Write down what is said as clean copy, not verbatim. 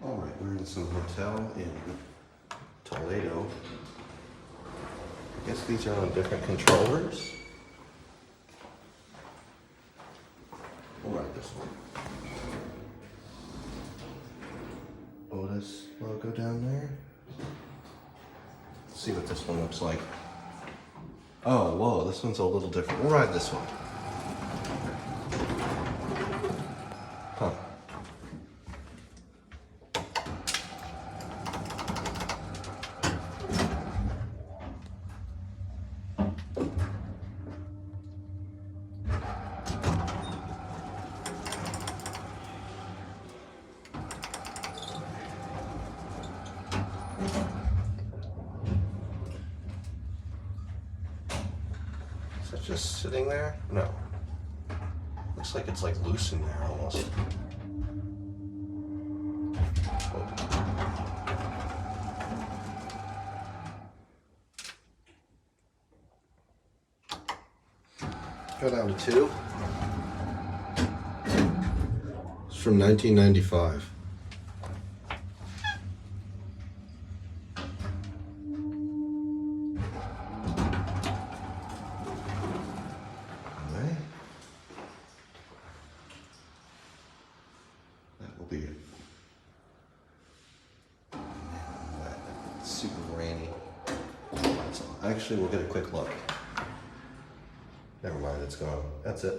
Alright, we're in some hotel in Toledo. I guess these are on different controllers. We'll ride this one. Otis logo down there. Let's see what this one looks like. Oh, whoa, this one's a little different. We'll ride this one. Huh. Is that just sitting there? No. Looks like it's like loose in there almost. Go down to 2. It's from 1995. That will be it. It's super rainy. Actually, we'll get a quick look. Never mind, it's gone. That's it.